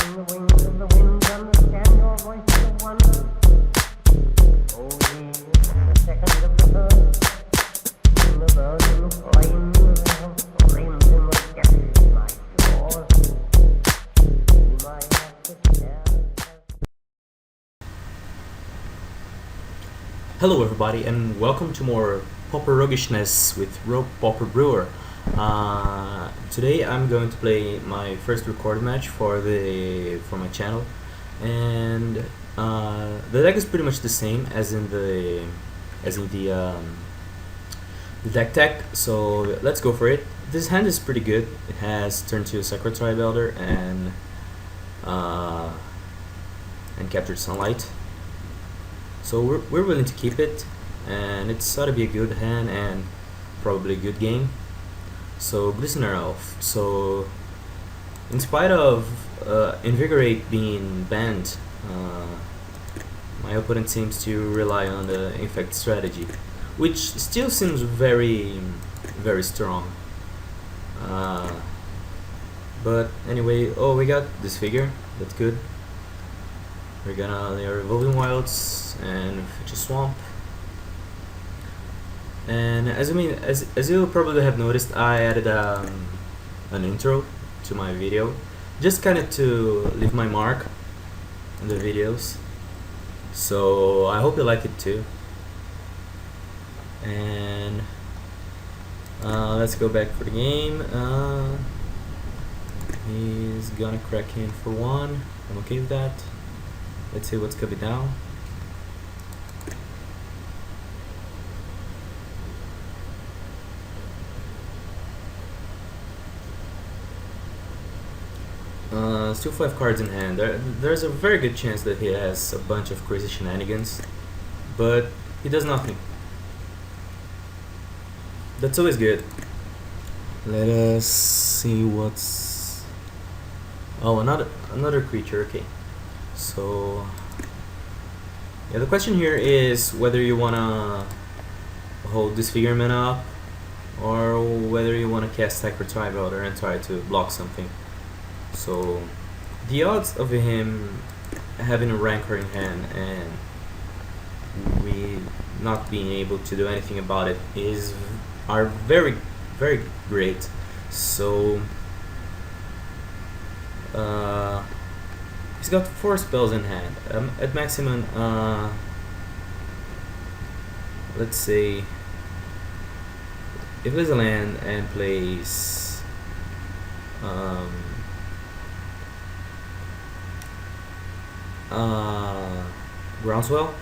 Hello everybody and welcome to more Pauper roguishness with Pauper Brewer. Today I'm going to play my first recorded match for my channel, and the deck is pretty much the same as in the deck tech. So let's go for it. This hand is pretty good. It has turn 2 Sacred Tribe Elder and Captured Sunlight. So we're willing to keep it, and it's ought to be a good hand and probably a good game. So Glistener Elf. So in spite of Invigorate being banned, my opponent seems to rely on the Infect strategy, which still seems very strong. But anyway, oh, we got this figure. That's good. We're gonna layer Evolving Wilds and Fetch a Swamp. And as you'll probably have noticed, I added an intro to my video, just kind of to leave my mark in the videos. So I hope you like it too. And let's go back for the game. He's gonna crack in for 1. I'm okay with that. Let's see what's coming down. Still 5 cards in hand. There's a very good chance that he has a bunch of crazy shenanigans, but he does nothing. That's always good. Let us see what's... Oh, another creature. Okay. So yeah, the question here is whether you wanna hold Disfigurement up or whether you wanna cast Sacred Tribe Elder and try to block something. So the odds of him having a Rancor in hand and we not being able to do anything about it are very great. So he's got 4 spells in hand. At maximum, let's say if there's a land and plays Groundswell,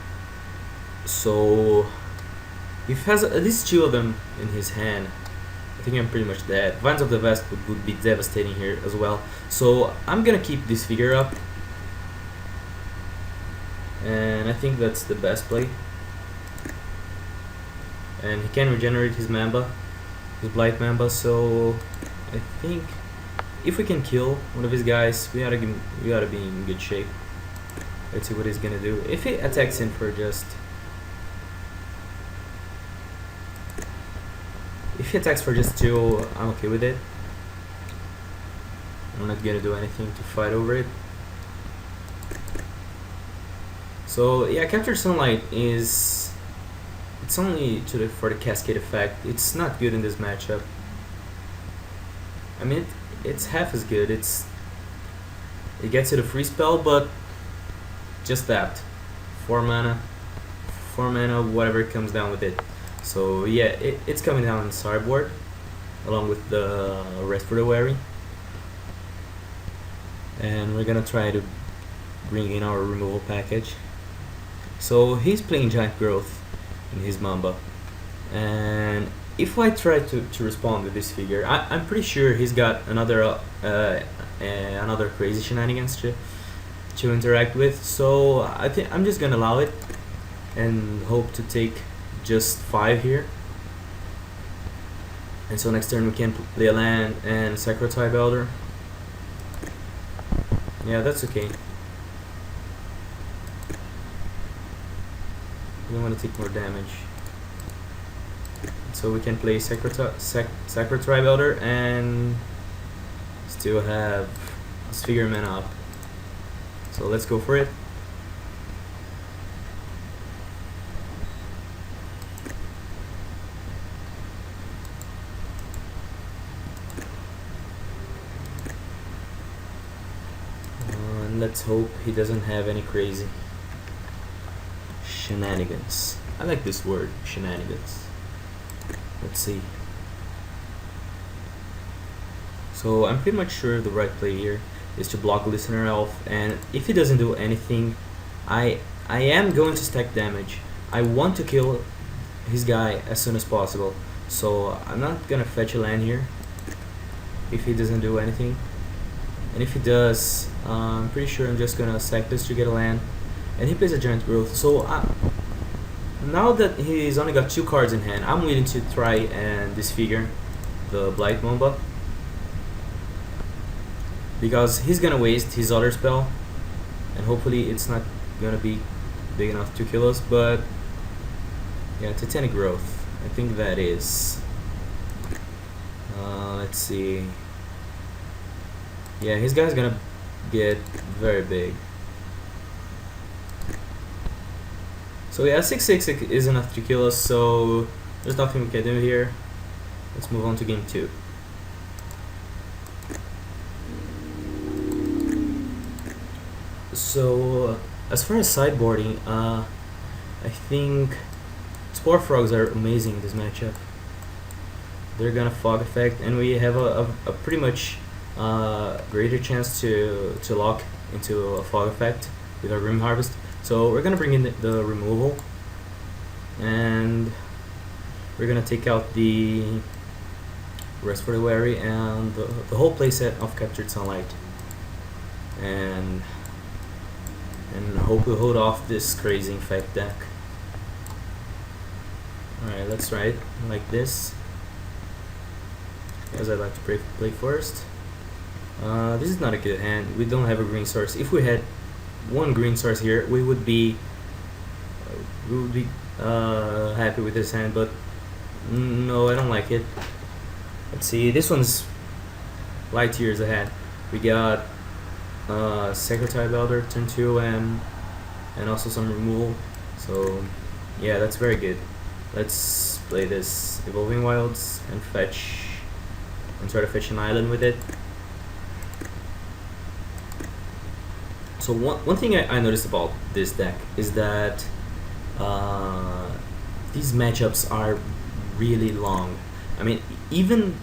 so if he has at least 2 of them in his hand, I think I'm pretty much dead. Vines of the West would be devastating here as well. So I'm gonna keep this figure up, and I think that's the best play. And he can regenerate his Mamba, his Blight Mamba, so I think if we can kill one of his guys, we ought to be in good shape. Let's see what he's gonna do. If he attacks in for just... If he attacks for just 2, I'm okay with it. I'm not gonna do anything to fight over it. So yeah, Captured Sunlight is... It's only for the Cascade effect. It's not good in this matchup. I mean, it's half as good. It gets you the free spell, but just that. 4 mana, whatever comes down with it. So yeah, it's coming down on the sideboard along with the Rest for the Weary, and we're gonna try to bring in our removal package. So he's playing Giant Growth in his Mamba, and if I try to respond with this figure, I'm pretty sure he's got another crazy shenanigans to interact with. So I think I'm just gonna allow it and hope to take just 5 here. And so next turn we can play a land and Sacred Tribe Elder. Yeah, that's okay. We don't want to take more damage. So we can play Sacred Tribe Elder and still have Disfigurement up. So let's go for it. And let's hope he doesn't have any crazy shenanigans. I like this word, shenanigans. Let's see. So I'm pretty much sure the right play here is to block Listener Elf, and if he doesn't do anything, I am going to stack damage. I want to kill his guy as soon as possible, so I'm not gonna fetch a land here if he doesn't do anything. And if he does, I'm pretty sure I'm just gonna sack this to get a land, and he plays a Giant Growth. So now that he's only got 2 cards in hand, I'm willing to try and disfigure the Blight Momba, because he's gonna waste his other spell, and hopefully it's not gonna be big enough to kill us. But yeah, Titanic Growth, I think that is. Let's see. Yeah, his guy's gonna get very big. So yeah, 6/6 is enough to kill us, so there's nothing we can do here. Let's move on to game 2. So as far as sideboarding, I think Spore Frogs are amazing in this matchup. They're gonna Fog Effect, and we have a pretty much greater chance to lock into a Fog Effect with our Grim Harvest. So we're gonna bring in the removal, and we're gonna take out the Rest for the Weary and the whole playset of Captured Sunlight, and hope we hold off this crazy Infect deck. Alright, let's try it like this, as I like to play first. This is not a good hand. We don't have a green source. If we had one green source here, we would be happy with this hand, but no, I don't like it. Let's see, this one's light years ahead. We got Secretary Elder, turn 2, and also some removal. So yeah, that's very good. Let's play this Evolving Wilds and try to fetch an island with it. So one thing I noticed about this deck is that these matchups are really long. I mean, even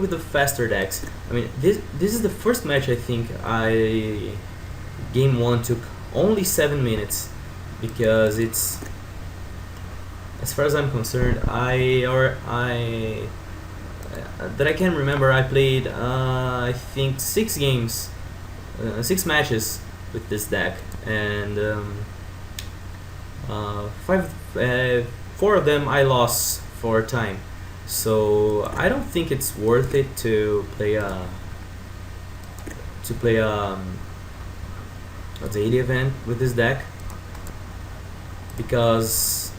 with the faster decks, I mean, this is the first match I think game 1 took only 7 minutes, because it's, as far as I'm concerned, that I can remember, I played I think 6 games, 6 matches with this deck, and 4 of them I lost for time. So I don't think it's worth it to play a daily event with this deck, because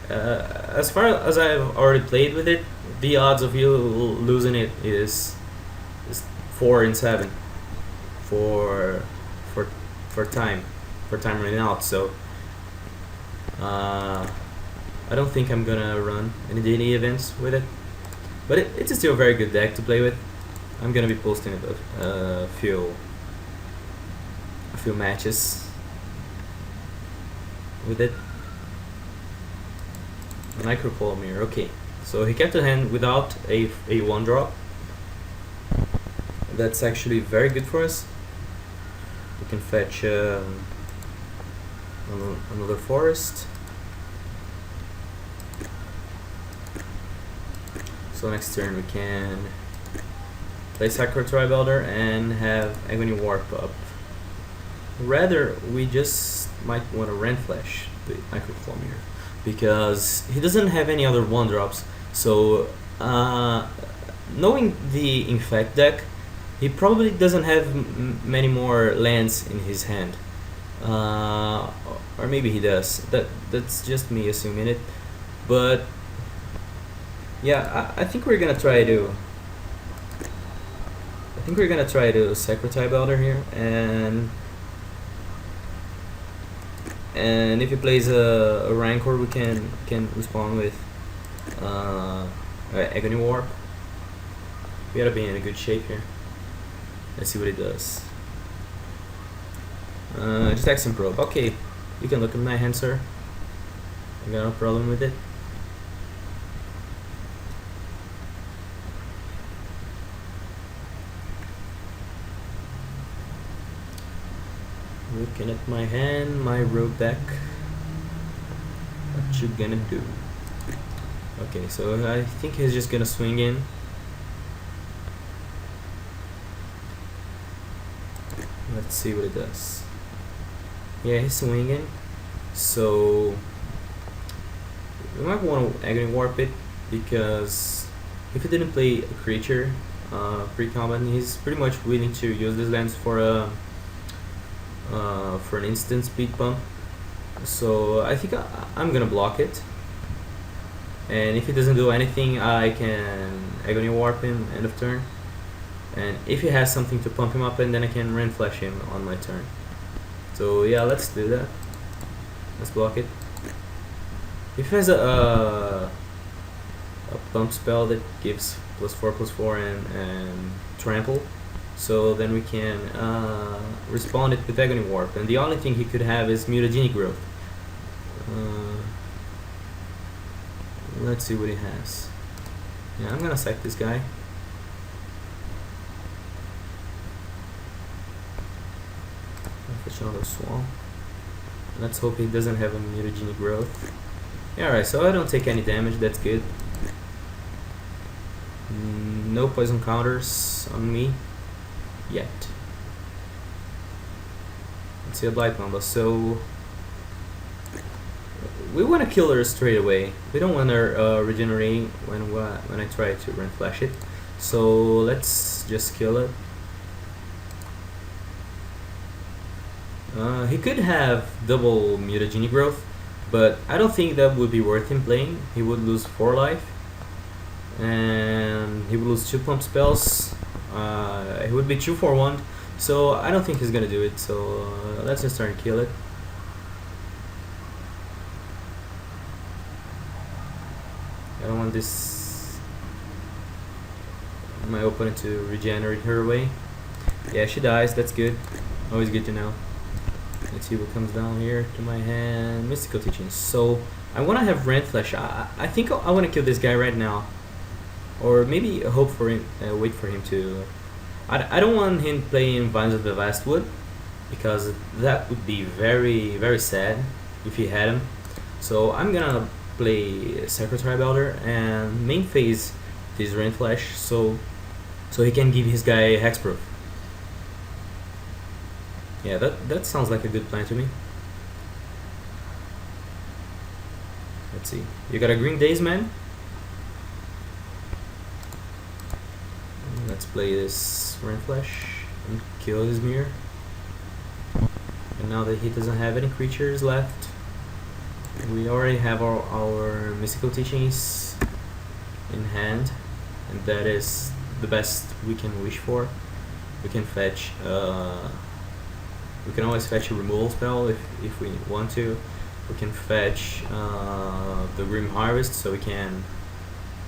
as far as I've already played with it, the odds of you losing it is 4 in 7 for time running out. So I don't think I'm gonna run any daily events with it, but it's still a very good deck to play with. I'm gonna be posting a few matches with it. Micropolymer, okay. So he kept a hand without a 1-drop. That's actually very good for us. We can fetch another forest. So next turn we can play Sacred Tribe Elder and have Agony Warp up. Rather, we just might want to Rend Flesh the Micropolymer, because he doesn't have any other 1-drops. So knowing the Infect deck, he probably doesn't have many more lands in his hand, or maybe he does. That's just me assuming it, but yeah, I think we're gonna try to. Sacred Type Elder here, and And if he plays a Rancor, we can respond with Agony Warp. We gotta be in a good shape here. Let's see what he does. Just Action Probe. Okay, you can look at my hand, sir. I got no problem with it. Looking at my hand, my road deck. What you gonna do? Okay, so I think he's just gonna swing in. Let's see what it does. Yeah, he's swinging. So we might want to Agony Warp it, because if he didn't play a creature pre-combat, he's pretty much willing to use this lands for an instant speed bump. So I think I'm gonna block it, and if he doesn't do anything, I can Agony Warp him end of turn, and if he has something to pump him up, and then I can Rain Flash him on my turn. So yeah, let's do that. Let's block it. If he has a pump spell that gives +4/+4 and trample, so then we can respond it with Agony Warp, and the only thing he could have is Mutagenic Growth. Let's see what he has. Yeah, I'm gonna sack this guy. Fetch another Swamp. Let's hope he doesn't have a Mutagenic Growth. Yeah, alright, so I don't take any damage, that's good. No poison counters on me yet. Let's see a Blight Mamba. So we want to kill her straight away. We don't want her regenerating when I try to Rain Flash it. So let's just kill it. He could have double Mutagenic Growth, but I don't think that would be worth him playing. He would lose 4 life, and he would lose 2 pump spells. It would be 2 for 1, so I don't think he's gonna do it. So let's just try and kill it. I don't want my opponent to regenerate her away. Yeah, she dies. That's good. Always good to know. Let's see what comes down here to my hand. Mystical Teachings. So I want to have Rain Flash. I think I want to kill this guy right now, or maybe hope for him. Wait for him to. I don't want him playing Vines of the Vastwood, because that would be very, very sad if he had him. So I'm gonna play Sacred Tribe Elder and main phase this Rain Flash, so he can give his guy Hexproof. Yeah, that sounds like a good plan to me. Let's see. You got a Green Days Man? Let's play this Rain Flash and kill his mirror. And now that he doesn't have any creatures left, we already have our Mystical Teachings in hand, and that is the best we can wish for. We can fetch we can always fetch a removal spell if we want to. We can fetch the Grim Harvest, so we can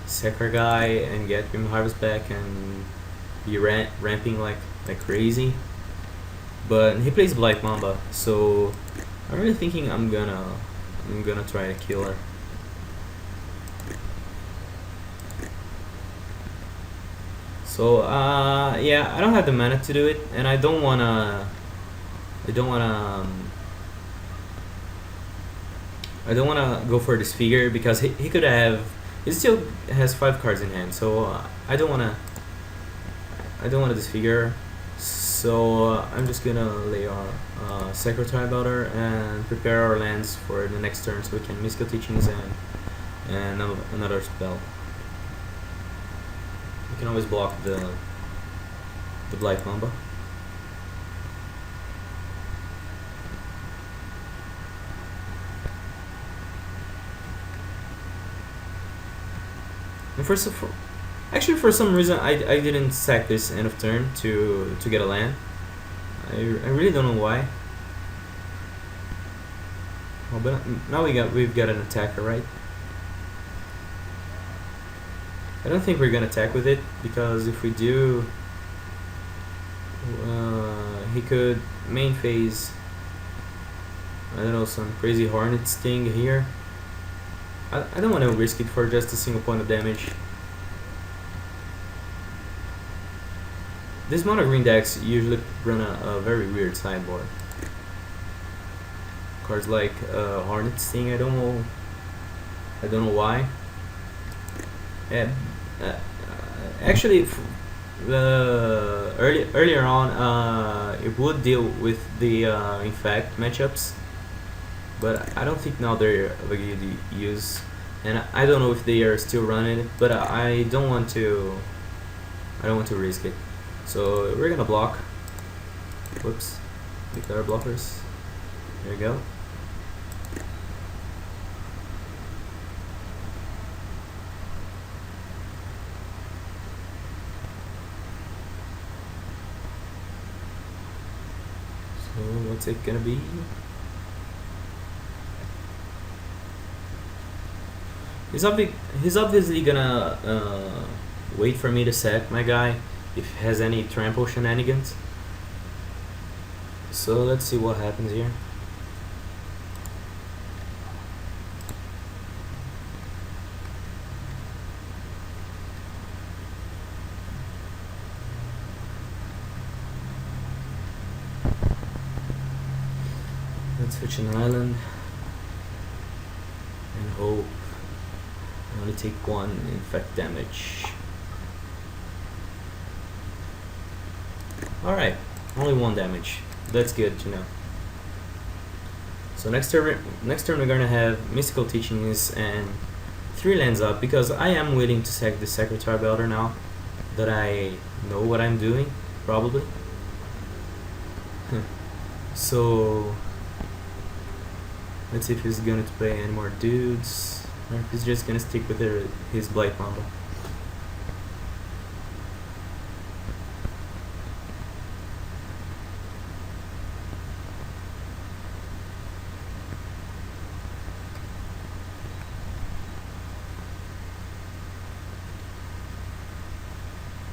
sack our guy and get Grim Harvest back and be ramping like crazy. But he plays Blight Mamba, so I'm really thinking I'm gonna try to kill her. So yeah, I don't have the mana to do it, and I don't wanna go for this figure, because he could have. He still has 5 cards in hand, so I don't wanna disfigure. So I'm just gonna lay our Sacred Tribe Elder and prepare our lands for the next turn, so we can Mystical Teachings and another spell. We can always block the Blight Mamba. And actually, for some reason, I didn't sack this end of turn to get a land. I really don't know why. Oh, but now we've got an attacker, right? I don't think we're gonna attack with it, because if we do, he could main phase, I don't know, some crazy hornet sting here. I don't want to risk it for just a single point of damage. These monogreen decks usually run a very weird sideboard. Cards like hornet sting, I don't know why. Yeah, actually, earlier on, it would deal with the Infect matchups, but I don't think now they're a good use, and I don't know if they are still running it, but I don't want to risk it. So we're gonna block. Whoops, declare blockers. There you go. So what's it gonna be? He's obviously gonna wait for me to sack my guy if he has any trample shenanigans. So let's see what happens here. Let's switch an island and hope I only take one infect damage. Alright, only one damage. That's good to know. So next turn we're gonna have Mystical Teachings and 3 lands up, because I am willing to sack the Secretary of Elder now that I know what I'm doing, probably. So let's see if he's going to play any more dudes, or if he's just gonna stick with his Blight Mamba.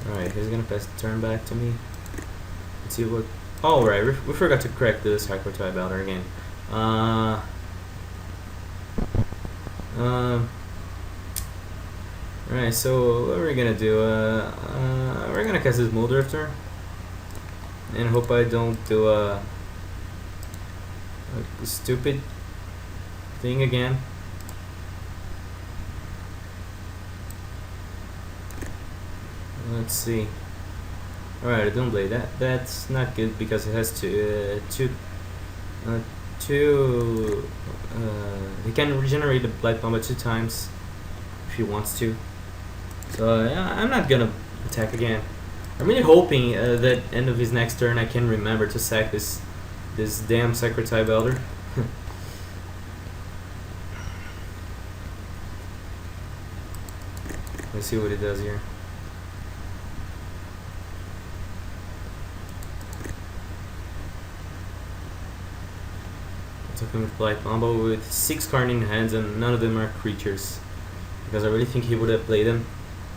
Alright, he's gonna pass the turn back to me. Let's see what. Oh, right, we forgot to correct the Secretary of Elder again. Alright, so what are we gonna do? We're gonna cast this Mulldrifter and hope I don't do a stupid thing again. Let's see. Alright, I don't play that. That's not good because it has he can regenerate the Blight Bomba 2 times if he wants to. So I'm not gonna attack again. I'm really hoping that end of his next turn I can remember to sack this damn Secretary of Elder. Let's see what he does here. Him with Blight Bomba with 6 cards in hands, and none of them are creatures, because I really think he would have played them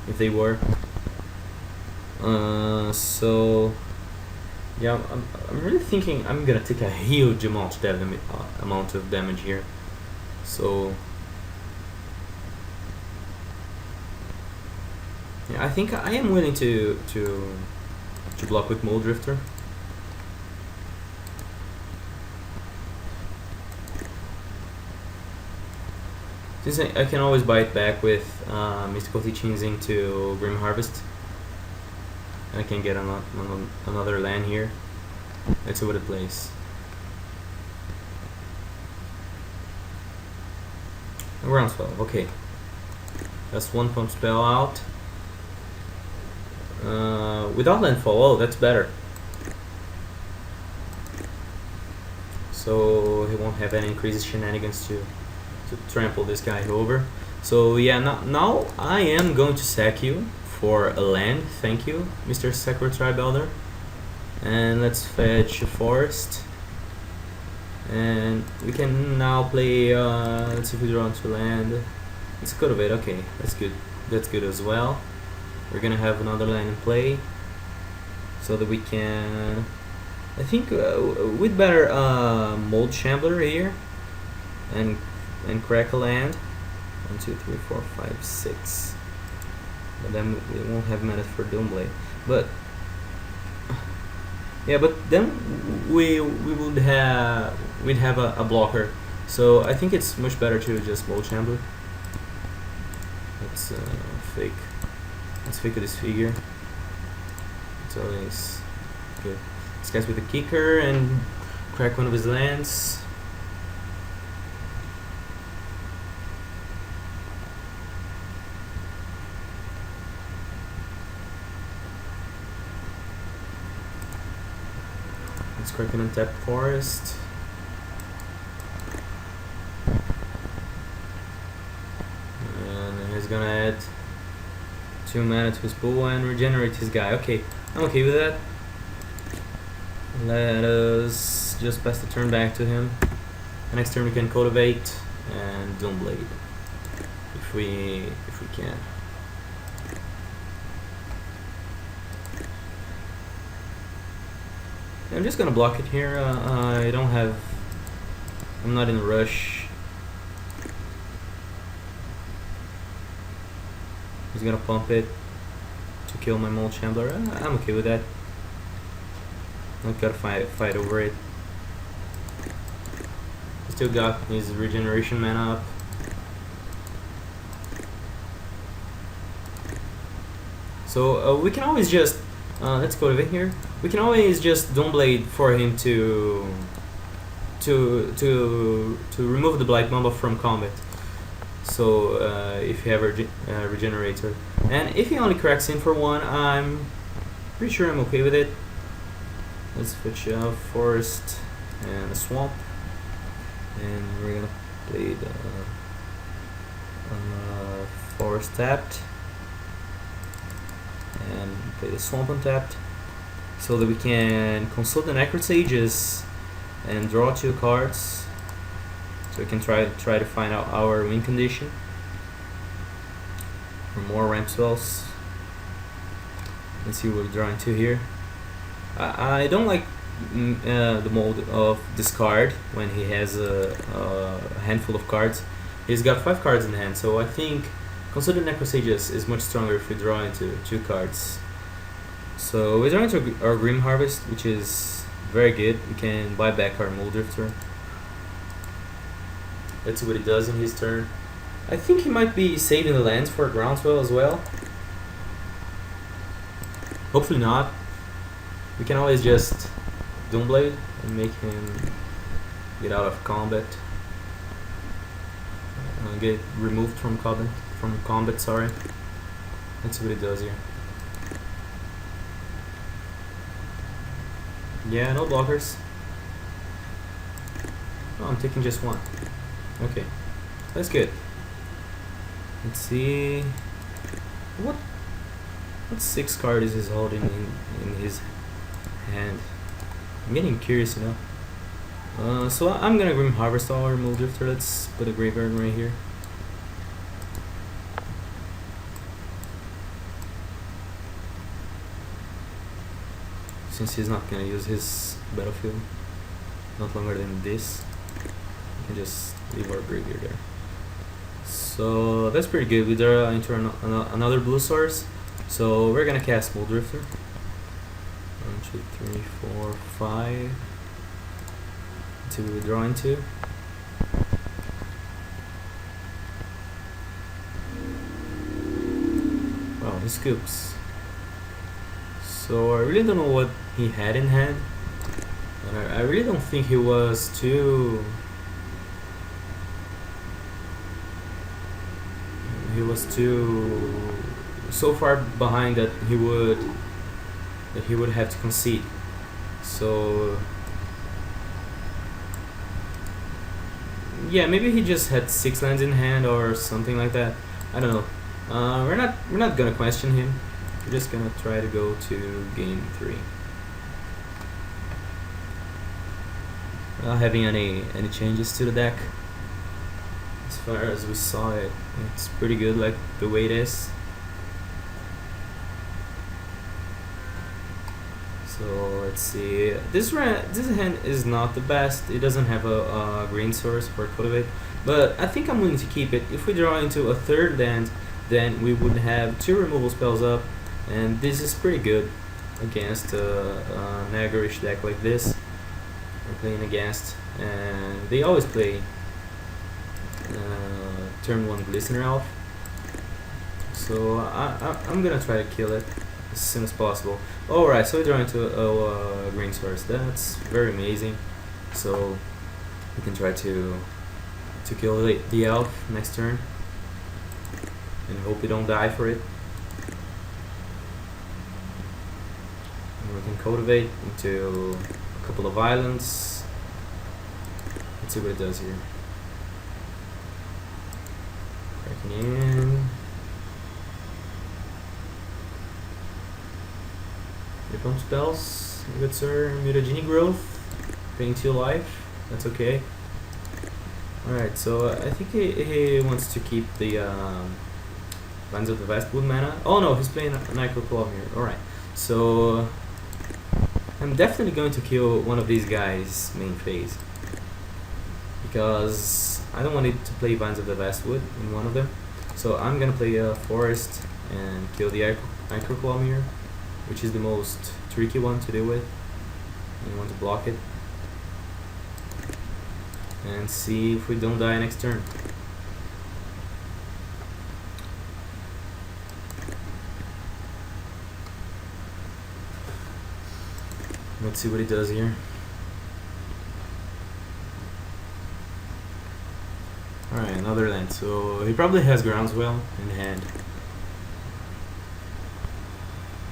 if they were. So yeah, I'm really thinking I'm gonna take a huge amount of damage here. So yeah, I think I am willing to block with Mulldrifter. Since I can always buy it back with Mystical Teachings into Grim Harvest, I can get another land here. Let's see what it plays. Round 12, okay. That's 1 pump spell out. Without landfall, oh, that's better. So he won't have any increased shenanigans to trample this guy over. So yeah, now I am going to sack you for a land. Thank you, Mr. Secretary Elder. And let's fetch a forest. And we can now play, let's see if we draw into land. Let's cultivate, okay, that's good. That's good as well. We're gonna have another land in play, so that we can, I think we'd better mold Shambler here, and crack a land. 1, 2, 3, 4, 5, 6. But then we won't have mana for Doomblade. But yeah, but then we'd have a blocker. So I think it's much better to just mold Shambler. Let's fake. Let's fake this figure. It's always good. This guy's with a kicker and crack one of his lands. Let's crack an untapped forest. And he's gonna add 2 mana to his pool and regenerate his guy. Okay, I'm okay with that. Let us just pass the turn back to him. The next turn we can cultivate and Doomblade if we can. I'm just gonna block it here. I'm not in a rush. He's gonna pump it to kill my Mold Shambler. I'm okay with that. Not gotta fight over it. Still got his regeneration mana up. So we can always just let's cultivate here. We can always just Doomblade for him to remove the Blight Mamba from combat. So if he ever regenerator, and if he only cracks in for 1, I'm pretty sure I'm okay with it. Let's switch out forest and a swamp, and we're gonna play the forest tapped and play the swamp untapped, so that we can consult the Necro Sages and draw 2 cards, so we can try to find out our win condition for more ramp spells. Let's see what we're drawing 2 here. I don't like the mold of this card when he has a handful of cards. He's got 5 cards in hand, so I think Consider Necro Sages is much stronger if we draw into 2 cards. So we draw into our Grim Harvest, which is very good. We can buy back our Mold Drifter. Let's see what he does in his turn. I think he might be saving the lands for a Groundswell as well. Hopefully not. We can always just Doomblade and make him get out of combat. Get removed from combat, sorry. Let's see what he does here. Yeah, no blockers. Oh, I'm taking just 1. Okay, that's good. Let's see. What 6 card is he holding in his hand? I'm getting curious, you know. So I'm gonna Grim Harvest our Mold Drifter. Let's put a Graveyard right here. Since he's not gonna use his battlefield not longer than this, we can just leave our Graveyard there. So that's pretty good. We draw into another blue source. So we're gonna cast Mold Drifter. 1, 2, 3, 4, 5. To draw into. Wow, he scoops. So I really don't know what he had in hand. And I really don't think he was too. He was too so far behind that he would have to concede. So yeah, maybe he just had 6 lands in hand or something like that. I don't know. We're not gonna question him. We're just gonna try to go to game 3. not having any changes to the deck. As far as we saw it, it's pretty good like the way it is. So let's see. This hand is not the best. It doesn't have a green source for cultivate, but I think I'm willing to keep it. If we draw into a third land, then we would have 2 removal spells up, and this is pretty good against a Nagarish deck like this we're playing against. And they always play turn 1 Glistener Elf, so I'm gonna try to kill it as soon as possible. Alright, so we draw into a green source. That's very amazing. So we can try to kill the elf next turn and hope we don't die for it. And we can cultivate into a couple of islands. Let's see what it does here. Cracking in. Pump spells, good sir. Mutagenic growth, paying 2 life. That's okay. Alright, so I think he wants to keep the Lands of the Westwood mana. Oh no, he's playing a Necroclaw here. Alright, so I'm definitely going to kill one of these guys main phase, because I don't want it to play Vines of the Westwood in one of them. So I'm gonna play a Forest and kill the Necroclaw here, which is the most tricky one to deal with. You want to block it and see if we don't die next turn. Let's see what he does here. Alright, another land. So he probably has Groundswell in hand.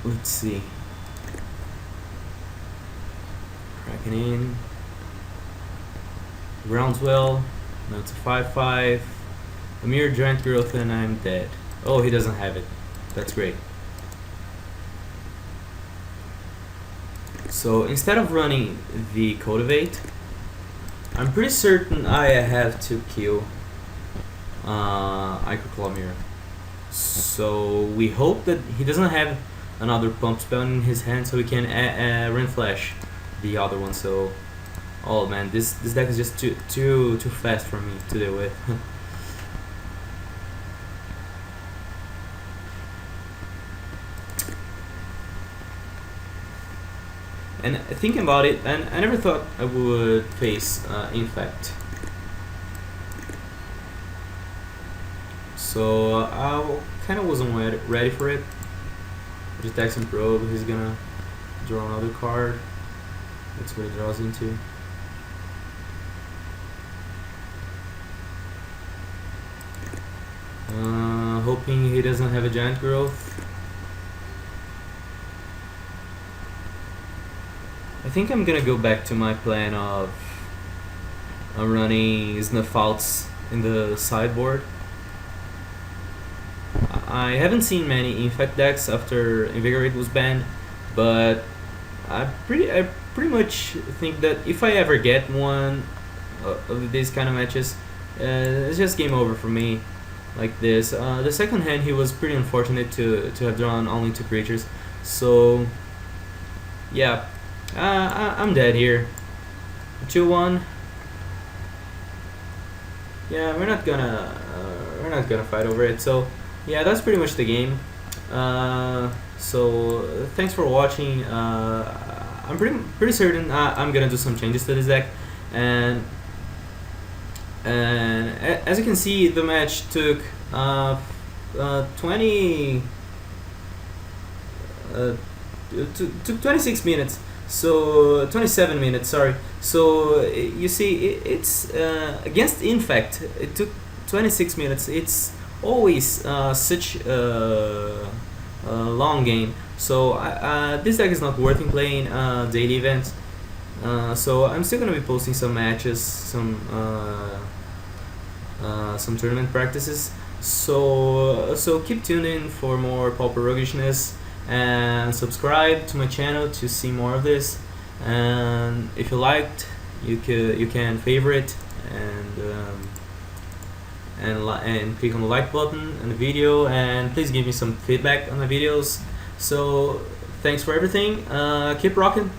Let's see. Cracking in. Groundswell. Now it's a 5/5. A mere giant growth and I'm dead. Oh, he doesn't have it. That's great. So instead of running the Cultivate, I'm pretty certain I have to kill Icroclaw. So we hope that he doesn't have another pump spell in his hand, so we can Rain Flash the other one. So, oh man, this deck is just too fast for me to deal with. And thinking about it, and I never thought I would face Infect. So I kind of wasn't ready for it. Just attacks and probe. He's gonna draw another card. That's what he draws into. Hoping he doesn't have a giant growth. I think I'm gonna go back to my plan of running Snuffouts in the sideboard. I haven't seen many Infect decks after Invigorate was banned, but I pretty much think that if I ever get one of these kind of matches, it's just game over for me. Like this, the second hand he was pretty unfortunate to have drawn only 2 creatures, so yeah, I'm dead here. 2-1. Yeah, we're not gonna fight over it. So yeah, that's pretty much the game. So thanks for watching. I'm pretty certain I'm gonna do some changes to this deck, and as you can see, the match took 26 minutes. So 27 minutes, sorry. So you see, it's against Infect. It took 26 minutes. It's always such a long game. So this deck is not worth in playing daily events. So I'm still gonna be posting some matches, some tournament practices. So keep tuned in for more Pauper roguishness, and subscribe to my channel to see more of this. And if you liked you can favorite and click on the like button on the video, and please give me some feedback on the videos. So thanks for everything. Keep rocking.